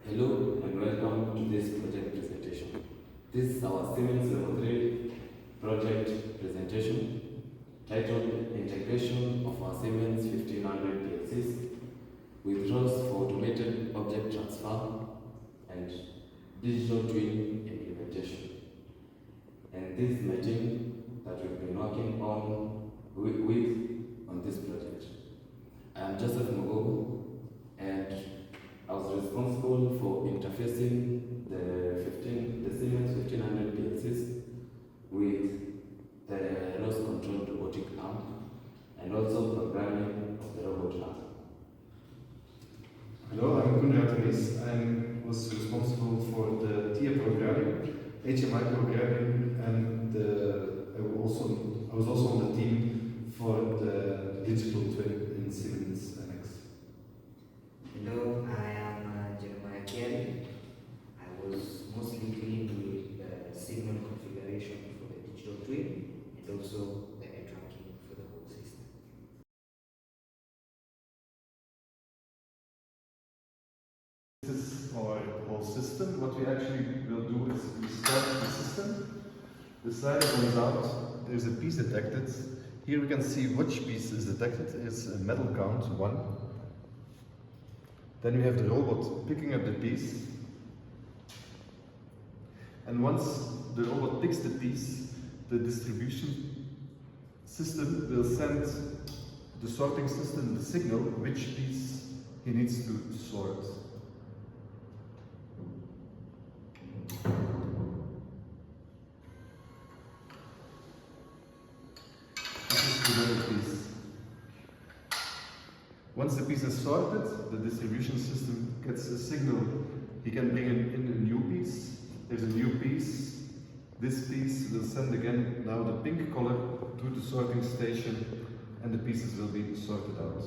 Hello and welcome to this project presentation. This is our Siemens Level 3 project presentation titled Integration of our Siemens 1500 PLCs with ROS for automated object transfer and digital twin implementation. And this is my team that we've been working on on this project. I am Joseph Mogogo, and I was responsible for interfacing the Siemens 1500 PLCs with the ROS-controlled robotic arm and also programming of the robot arm. Hello, I'm Kunrad Rees. I was responsible for the TIA programming, HMI programming, and I was also on the team for the digital twin in Siemens NX. Hello, I am Jeremiah Kiari. I was mostly dealing with the signal configuration for the digital twin and also the air tracking for the whole system. This is our whole system. What we actually will do is we start the system. The slider goes out. There's a piece detected. Here we can see which piece is detected. It's a metal count 1. Then we have the robot picking up the piece. And once the robot picks the piece, the distribution system will send the sorting system the signal which piece he needs to sort. This is the metal piece. Once the piece is sorted, the distribution system gets a signal. He can bring in a new piece. There's a new piece. This piece will send again now the pink color to the sorting station, and the pieces will be sorted out.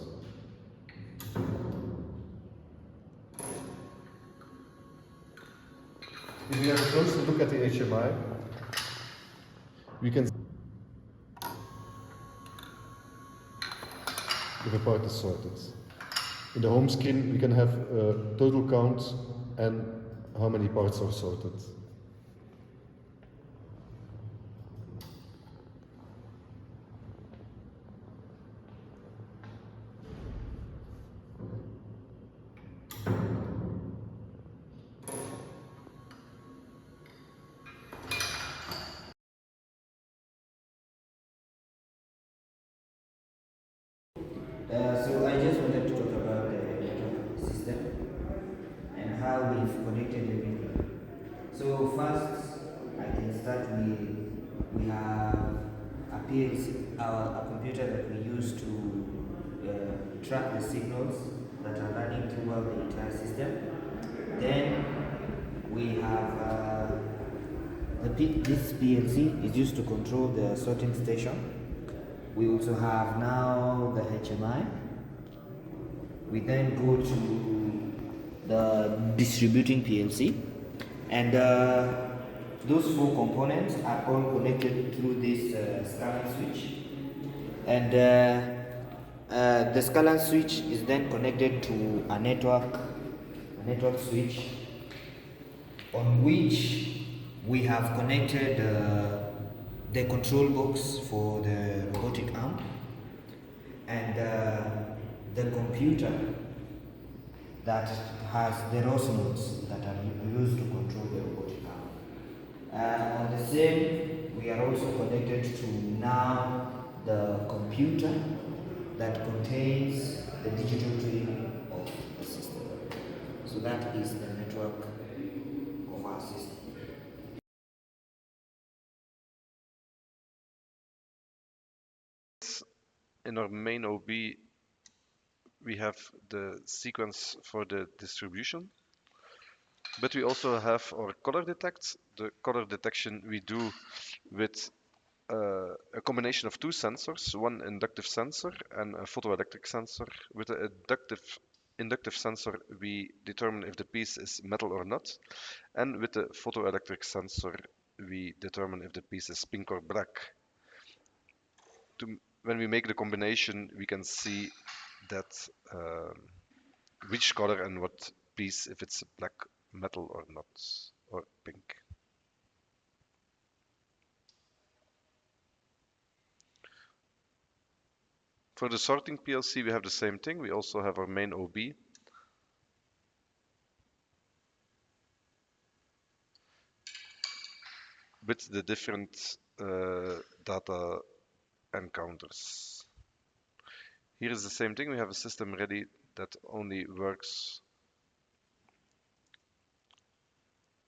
If we have a closer look at the HMI, we can see if a part is sorted. In the home screen, we can have a total count and how many parts are sorted. So I just wanted to talk about the electronic system and how we've connected everything. So first, I can start with, we have a PLC, a computer that we use to track the signals that are running throughout the entire system. Then we have this PLC is used to control the sorting station. We also have now the HMI. We then go to the distributing PLC, and those 4 components are all connected through this scalar switch, and the scalar switch is then connected to a network switch on which we have connected the control box for the robotic arm and the computer that has the ROS nodes that are used to control the robotic arm. On the same, we are also connected to now the computer that contains the digital twin of the system. So that is the network of our system. In our main OB, we have the sequence for the distribution, but we also have our color detect. The color detection we do with a combination of 2 sensors, one inductive sensor and a photoelectric sensor. With the inductive sensor, we determine if the piece is metal or not, and with the photoelectric sensor, we determine if the piece is pink or black. When we make the combination, we can see that which color and what piece if it's black metal or not, or pink. For the sorting PLC, we have the same thing. We also have our main OB. With the different data encounters. Here is the same thing. We have a system ready that only works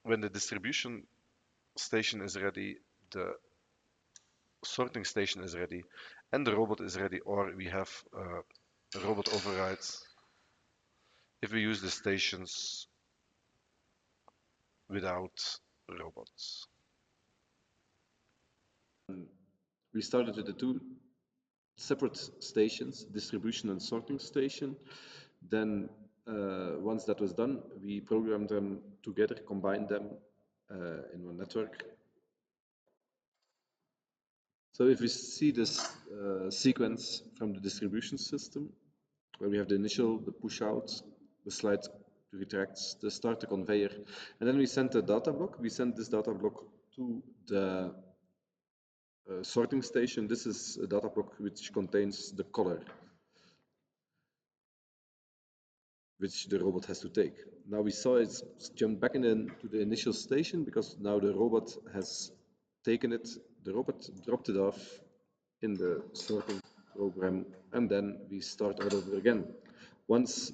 when the distribution station is ready, the sorting station is ready, and the robot is ready, or we have robot overrides if we use the stations without robots. We started with the two separate stations, distribution and sorting station. Then once that was done, we programmed them together, combined them in one network. So if we see this sequence from the distribution system, where we have the initial, the push out, the slide to retracts, the start the conveyor, and then we sent a data block. We sent this data block to the sorting station. This is a data block which contains the color which the robot has to take. Now we saw it's jumped back to the initial station because now the robot has taken it. The robot dropped it off in the sorting program, and then we start all over again. Once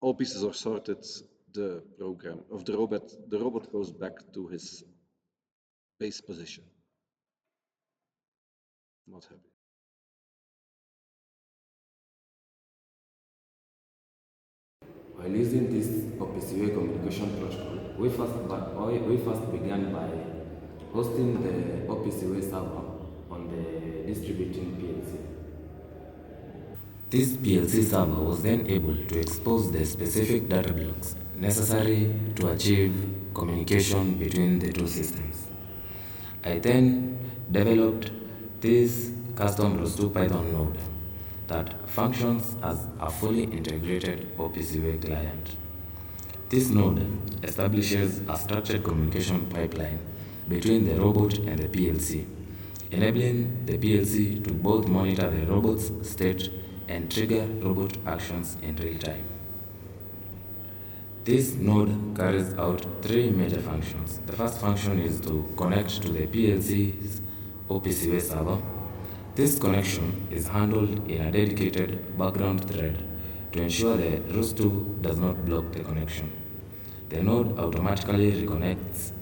all pieces are sorted, the program of the robot goes back to his base position. Not happy. While using this OPC UA communication protocol, we first began by hosting the OPC UA server on the distributing PLC. This PLC server was then able to expose the specific data blocks necessary to achieve communication between the two systems. I then developed this custom ROS2 Python node that functions as a fully integrated OPC UA client. This node establishes a structured communication pipeline between the robot and the PLC, enabling the PLC to both monitor the robot's state and trigger robot actions in real time. This node carries out three major functions. The first function is to connect to the PLC's OPC UA server. This connection is handled in a dedicated background thread to ensure the ROS2 does not block the connection. The node automatically reconnects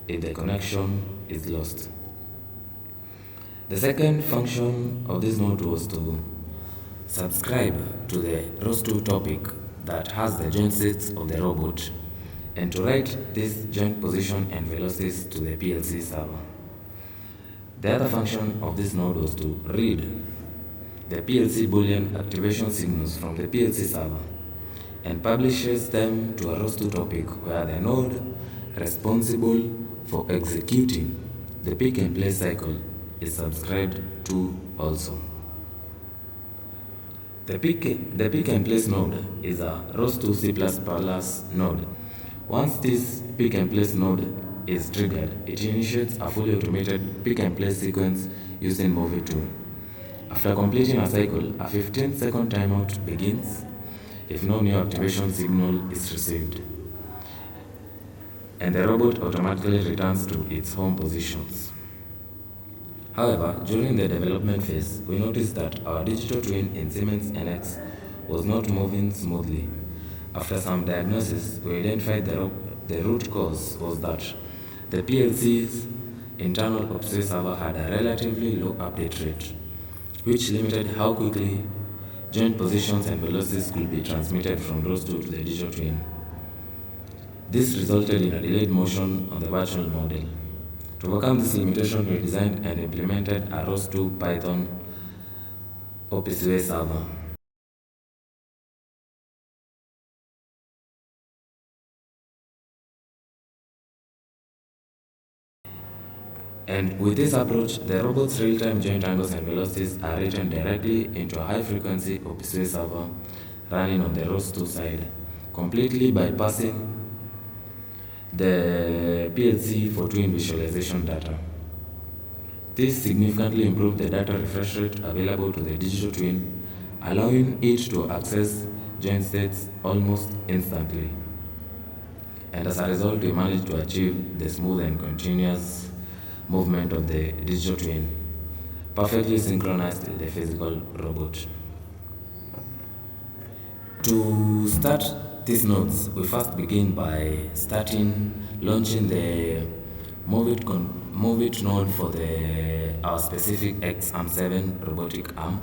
if the connection is lost. The second function of this node was to subscribe to the ROS2 topic that has the joint states of the robot and to write this joint position and velocities to the PLC server. The other function of this node was to read the PLC Boolean activation signals from the PLC server and publishes them to a ROS2 topic where the node responsible for executing the pick and place cycle is subscribed to also. The pick and place node is a ROS2 C++ node. Once this pick and place node is triggered, it initiates a fully automated pick and place sequence using Movie2. After completing a cycle, a 15-second timeout begins if no new activation signal is received, and the robot automatically returns to its home positions. However, during the development phase, we noticed that our digital twin in Siemens NX was not moving smoothly. After some diagnosis, we identified the root cause was that the PLC's internal OPC server had a relatively low update rate, which limited how quickly joint positions and velocities could be transmitted from ROS2 to the digital twin. This resulted in a delayed motion on the virtual model. To overcome this limitation, we designed and implemented a ROS2 Python OPC UA server. And with this approach, the robot's real-time joint angles and velocities are written directly into a high-frequency OPC UA server running on the ROS2 side, completely bypassing the PLC for twin visualization data. This significantly improved the data refresh rate available to the digital twin, allowing it to access joint states almost instantly. And as a result, we managed to achieve the smooth and continuous movement of the digital twin, perfectly synchronized with the physical robot. To start these nodes, we first begin by launching the move it node for our specific xArm7 robotic arm.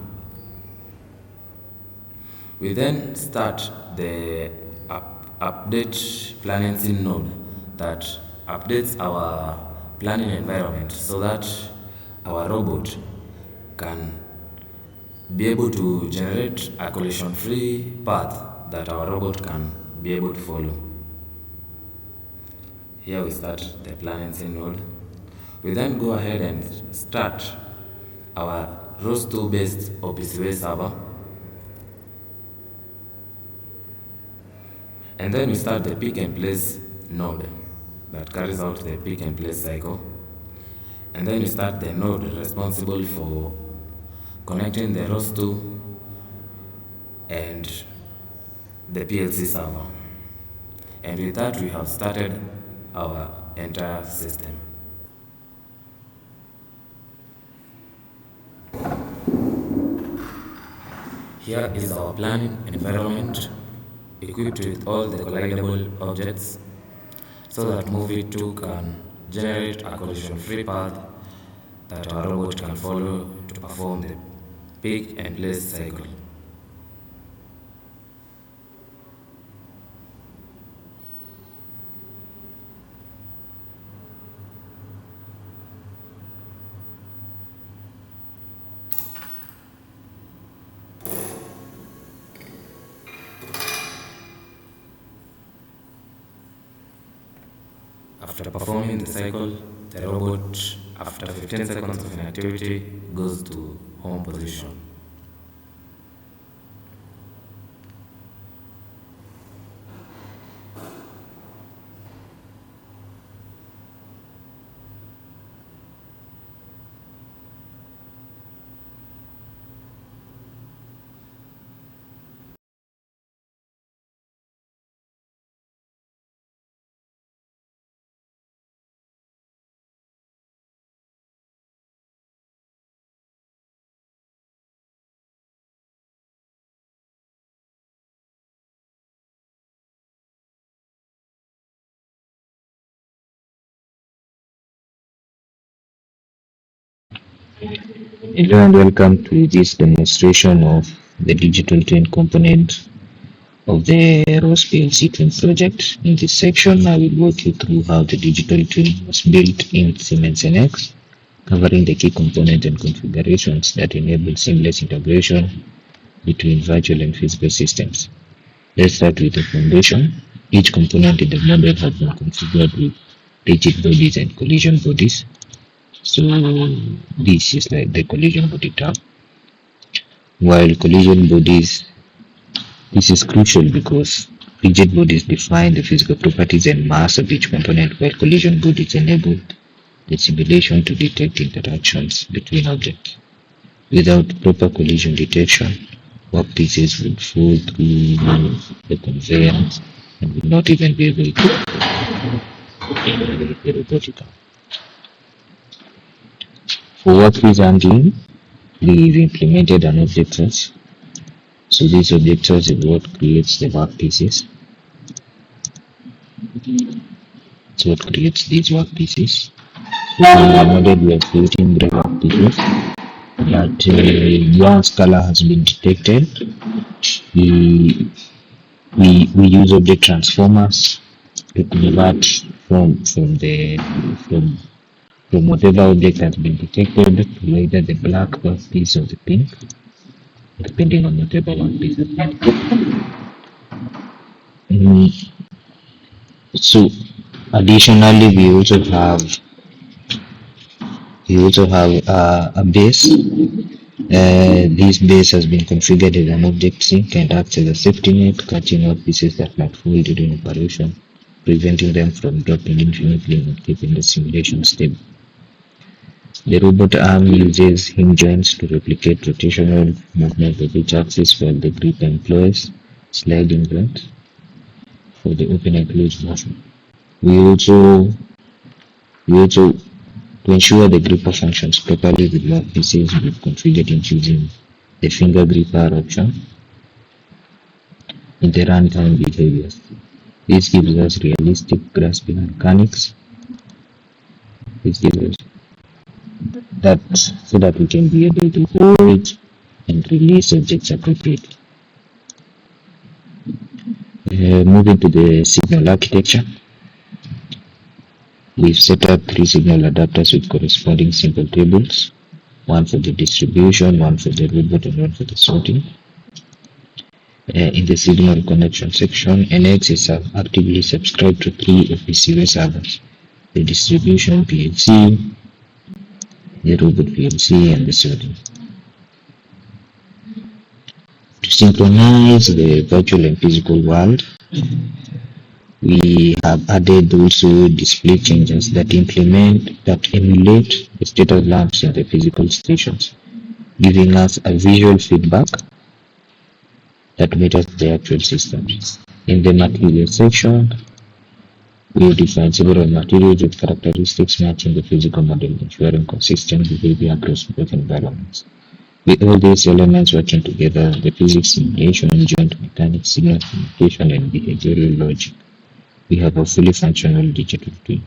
We then start the update planning scene node that updates our planning environment so that our robot can be able to generate a collision-free path that our robot can be able to follow. Here we start the planning scene node. We then go ahead and start our ROS2 based OPC UA server. And then we start the pick and place node that carries out the pick and place cycle. And then we start the node responsible for connecting the ROS2 and the PLC server. And with that, we have started our entire system. Here is our planning environment, equipped with all the collidable objects, so that Movie 2 can generate a collision-free path that our robot can follow to perform the pick and place cycle. After performing the cycle, the robot, after 15 seconds of inactivity, goes to home position. Hello and welcome to this demonstration of the digital twin component of the ROS PLC twin project. In this section, I will walk you through how the digital twin was built in Siemens NX, covering the key components and configurations that enable seamless integration between virtual and physical systems. Let's start with the foundation. Each component in the model has been configured with rigid bodies and collision bodies. So this is like the collision body tab. While collision bodies, this is crucial because rigid bodies define the physical properties and mass of each component, while collision bodies enable the simulation to detect interactions between objects. Without proper collision detection, workpieces would fall through the conveyance and would not even be able to operate the robotic arm. For workpiece handling, we've implemented an object class. So this object class is what creates the workpieces. It's what creates these workpieces. In the model, we are creating gray workpieces that once color has been detected, we use object transformers to convert from whatever object has been detected to either the black workpiece or the pink, depending on whatever workpiece has been detected. So additionally, we also have a base This base has been configured as an object sink and acts as a safety net, catching out pieces that might fall during operation, preventing them from dropping infinitely and keeping the simulation stable. The robot arm uses hinge joints to replicate rotational movement of each axis, while the grip employs sliding joints for the open and closed motion. We also, to ensure the gripper functions properly with long pieces, we've configured it using the finger gripper option in the runtime behaviors. This gives us realistic grasping mechanics. This gives us that so that we can be able to hold and release objects appropriately. Moving to the signal architecture, we've set up 3 signal adapters with corresponding symbol tables, one for the distribution, one for the robot, and one for the sorting. In the signal connection section, NX is actively subscribed to 3 OPC UA servers: the distribution PLC, the robot PLC, and the sorting. To synchronize the virtual and physical world, we have added also display changes that emulate the status lamps in the physical stations, giving us a visual feedback that mirrors the actual systems. In the material section, we define several materials with characteristics matching the physical model, ensuring consistent behavior across both environments. With all these elements working together, the physics simulation, joint mechanics, signal communication, and behavioral logic, we have a fully functional digital twin.